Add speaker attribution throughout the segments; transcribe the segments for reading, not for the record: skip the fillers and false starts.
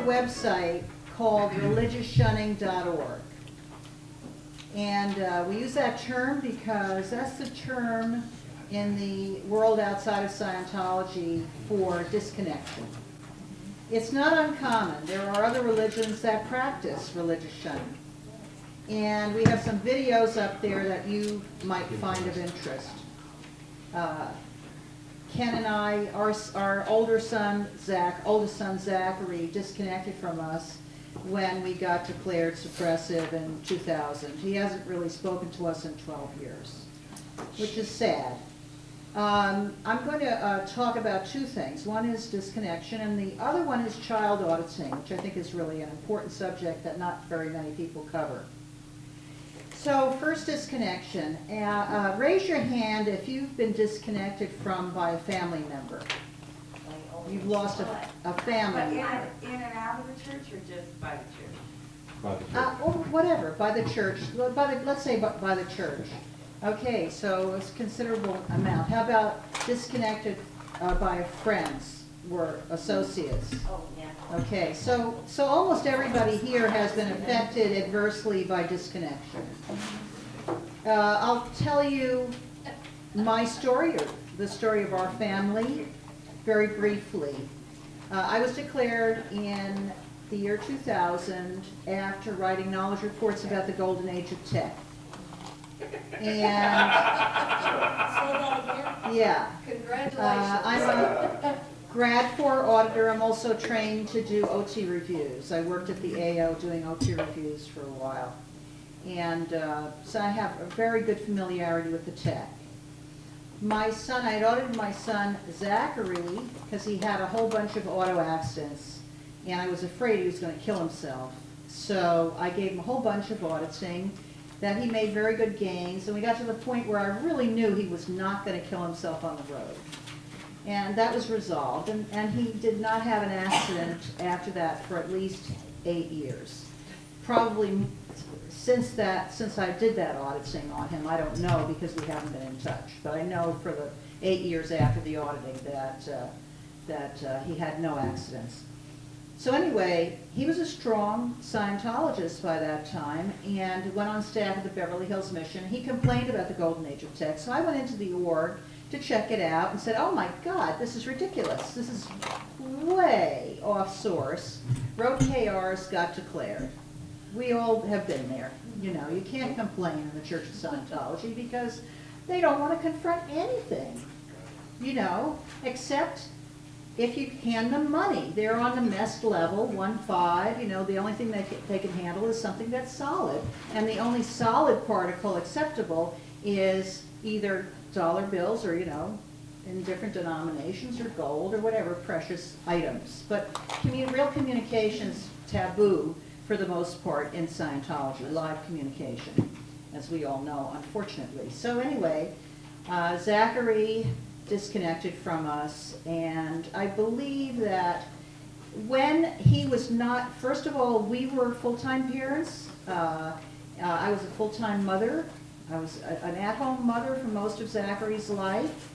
Speaker 1: website called religiousshunning.org. And we use that term because that's the term in the world outside of Scientology for disconnection. It's not uncommon. There are other religions that practice religious shunning. And we have some videos up there that you might find of interest. Ken and I, our oldest son Zachary, disconnected from us when we got declared suppressive in 2000. He hasn't really spoken to us in 12 years, which is sad. I'm going to talk about two things. One is disconnection, and the other one is child auditing, which I think is really an important subject that not very many people cover. So first, disconnection. Raise your hand if you've been disconnected from by a family member. You've lost a family member.
Speaker 2: In and out of the church, or just by the church?
Speaker 3: By the church.
Speaker 1: Or whatever, by the church. Let's say by the church. Okay, so it's a considerable amount. How about disconnected by friends or associates?
Speaker 2: Oh, yeah.
Speaker 1: Okay, so almost everybody here has been affected adversely by disconnection. I'll tell you my story, or the story of our family, very briefly. I was declared in the year 2000 after writing knowledge reports about the golden age of tech. And
Speaker 2: Say that again?
Speaker 1: yeah.
Speaker 2: Congratulations.
Speaker 1: I'm a grad 4 auditor. I'm also trained to do OT reviews. I worked at the AO doing OT reviews for a while. And so I have a very good familiarity with the tech. My son, I had audited my son Zachary because he had a whole bunch of auto accidents, and I was afraid he was going to kill himself. So I gave him a whole bunch of auditing that he made very good gains, and we got to the point where I really knew he was not going to kill himself on the road. And that was resolved, and he did not have an accident after that for at least 8 years. Probably since I did that auditing on him, I don't know because we haven't been in touch, but I know for the 8 years after the auditing that he had no accidents. So anyway, he was a strong Scientologist by that time and went on staff at the Beverly Hills Mission. He complained about the golden age of tech, so I went into the org to check it out and said, oh my God, this is ridiculous. This is way off source. Road KRs got declared. We all have been there. You know, you can't complain in the Church of Scientology because they don't want to confront anything, you know, except if you hand them money. They're on the mess level, 1.5, you know, the only thing they can handle is something that's solid. And the only solid particle acceptable is either dollar bills or, you know, in different denominations, or gold or whatever, precious items. But real communication's taboo for the most part in Scientology, live communication, as we all know, unfortunately. So anyway, Zachary disconnected from us, and I believe that when he was not, first of all, we were full-time parents. I was a full-time mother. I was an at-home mother for most of Zachary's life.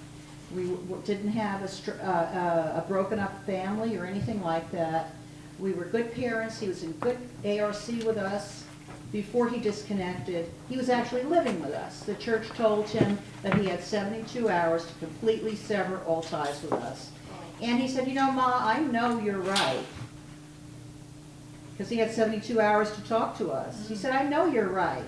Speaker 1: We didn't have a broken-up family or anything like that. We were good parents. He was in good ARC with us. Before he disconnected, he was actually living with us. The church told him that he had 72 hours to completely sever all ties with us. And he said, you know, Ma, I know you're right. Because he had 72 hours to talk to us. He said, I know you're right.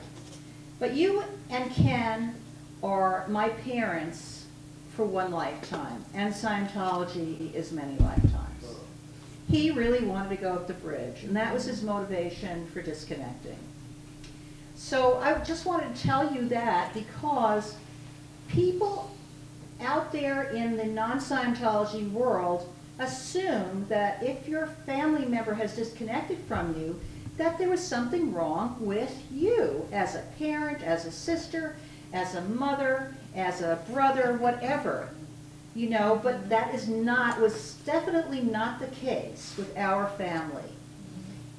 Speaker 1: But you and Ken are my parents for one lifetime. And Scientology is many lifetimes. He really wanted to go up the bridge. And that was his motivation for disconnecting. So I just wanted to tell you that because people out there in the non-Scientology world assume that if your family member has disconnected from you, that there was something wrong with you as a parent, as a sister, as a mother, as a brother, whatever. You know, but that was definitely not the case with our family.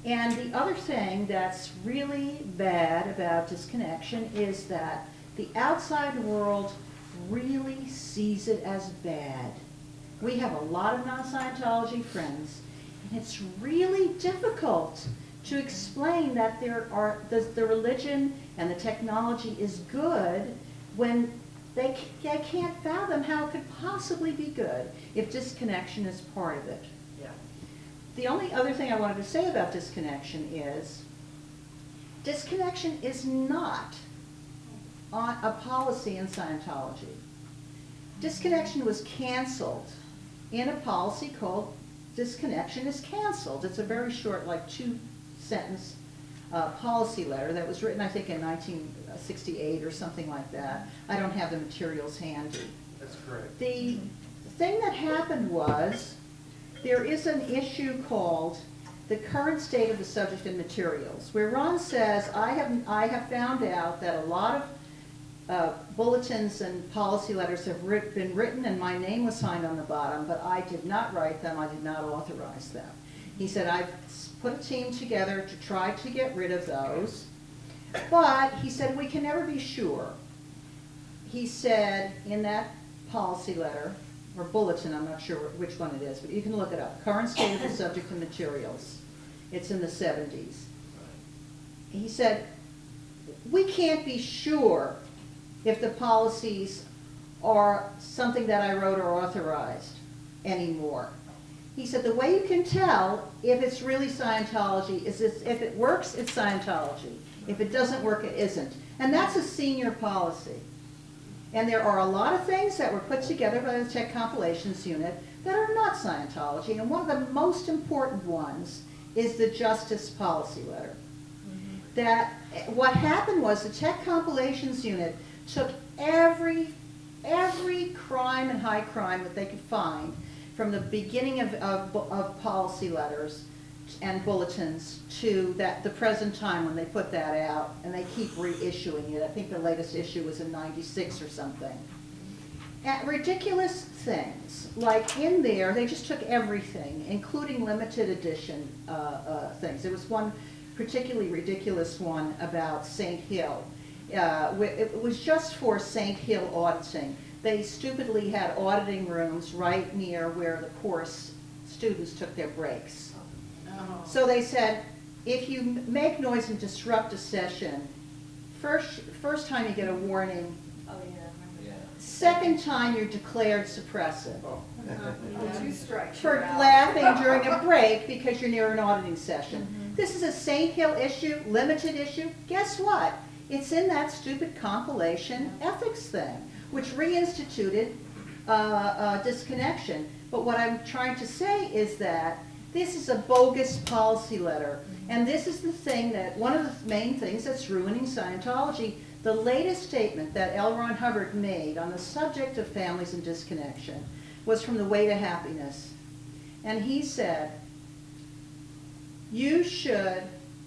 Speaker 1: And the other thing that's really bad about disconnection is that the outside world really sees it as bad. We have a lot of non-Scientology friends, And it's really difficult to explain that the religion and the technology is good when they can't fathom how it could possibly be good if disconnection is part of it.
Speaker 3: Yeah.
Speaker 1: The only other thing I wanted to say about disconnection is not on a policy in Scientology. Disconnection was canceled in a policy called Disconnection is Canceled. It's a very short, like 2-sentence policy letter that was written, I think, in 1968 or something like that. I don't have the materials handy.
Speaker 3: That's correct.
Speaker 1: The thing that happened was there is an issue called the current state of the subject and materials, where Ron says, I have found out that a lot of bulletins and policy letters have been written and my name was signed on the bottom, but I did not write them, I did not authorize them. He said, I've put a team together to try to get rid of those, but he said, we can never be sure. He said in that policy letter, or bulletin, I'm not sure which one it is, but you can look it up, current state of the subject and materials. It's in the 70s. He said, we can't be sure if the policies are something that I wrote or authorized anymore. He said the way you can tell if it's really Scientology is if it works, it's Scientology. If it doesn't work, it isn't. And that's a senior policy. And there are a lot of things that were put together by the Tech Compilations Unit that are not Scientology. And one of the most important ones is the Justice Policy Letter. That what happened was the Tech Compilations Unit took every crime and high crime that they could find from the beginning of policy letters and bulletins to the present time when they put that out, and they keep reissuing it. I think the latest issue was in '96 or something. And ridiculous things, like in there, they just took everything, including limited edition things. There was one particularly ridiculous one about St. Hill. It was just for St. Hill auditing. They stupidly had auditing rooms right near where the course students took their breaks.
Speaker 2: Oh.
Speaker 1: So they said, if you make noise and disrupt a session, first time you get a warning,
Speaker 2: Oh, yeah, I remember that.
Speaker 1: second time you're declared suppressive.
Speaker 3: Oh.
Speaker 2: Oh, 2 strikes.
Speaker 1: For
Speaker 2: you're out.
Speaker 1: laughing during a break because you're near an auditing session. This is a St. Hill issue, limited issue. Guess what? It's in that stupid compilation ethics thing, which reinstituted disconnection. But what I'm trying to say is that this is a bogus policy letter. And this is the thing that, one of the main things that's ruining Scientology. The latest statement that L. Ron Hubbard made on the subject of families and disconnection was from The Way to Happiness. And he said, you should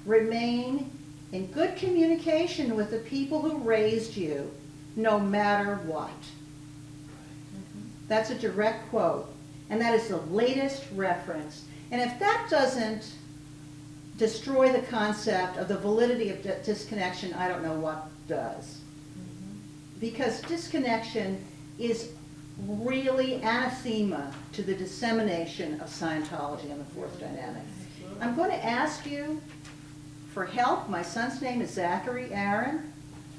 Speaker 1: remain in good communication with the people who raised you, no matter what. That's a direct quote. And that is the latest reference. And if that doesn't destroy the concept of the validity of disconnection, I don't know what does. Because disconnection is really anathema to the dissemination of Scientology and the fourth dynamic. I'm going to ask you for help. My son's name is Zachary Aaron.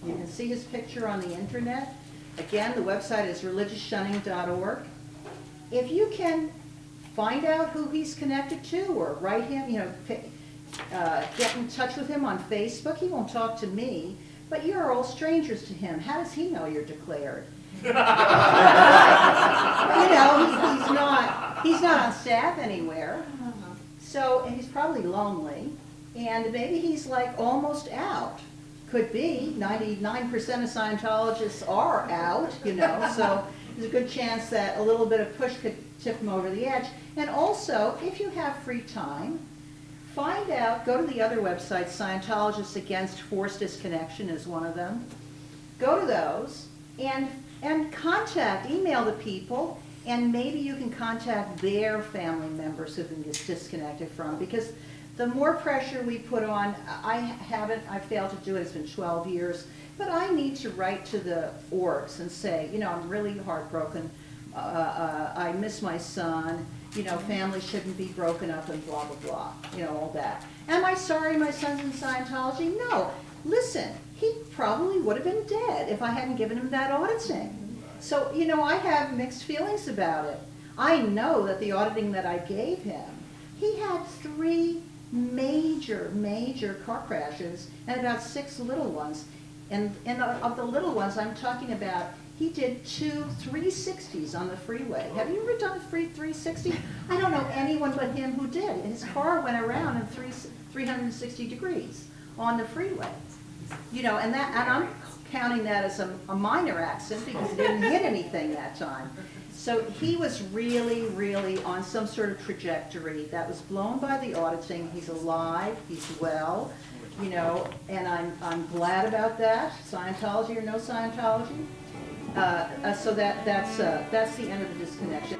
Speaker 1: You can see his picture on the internet. Again, the website is religiousshunning.org. If you can find out who he's connected to or write him, get in touch with him on Facebook. He won't talk to me, but you're all strangers to him. How does he know you're declared? He's not on staff anywhere. So, and he's probably lonely, and maybe he's like almost out. Could be. 99% of Scientologists are out, so there's a good chance that a little bit of push could tip him over the edge. And also, if you have free time, find out, go to the other websites, Scientologists Against Forced Disconnection is one of them. Go to those and email the people, and maybe you can contact their family members who've been disconnected from, because the more pressure we put on, I failed to do it, it's been 12 years, but I need to write to the orgs and say, I'm really heartbroken, I miss my son, you know, families shouldn't be broken up and blah, blah, blah, you know, all that. Am I sorry my son's in Scientology? No. Listen, he probably would have been dead if I hadn't given him that auditing. So, you know, I have mixed feelings about it. I know that the auditing that I gave him, he had 3 major car crashes and about 6 little ones. And of the little ones, I'm talking about, he did 2 360s on the freeway. Have you ever done a 360? I don't know anyone but him who did. His car went around in 360 degrees on the freeway. You know, and I'm counting that as a minor accident because he didn't hit anything that time. So he was really on some sort of trajectory that was blown by the auditing. He's alive, he's well, you know, and I'm glad about that. Scientology or no Scientology. So that's the end of the disconnection.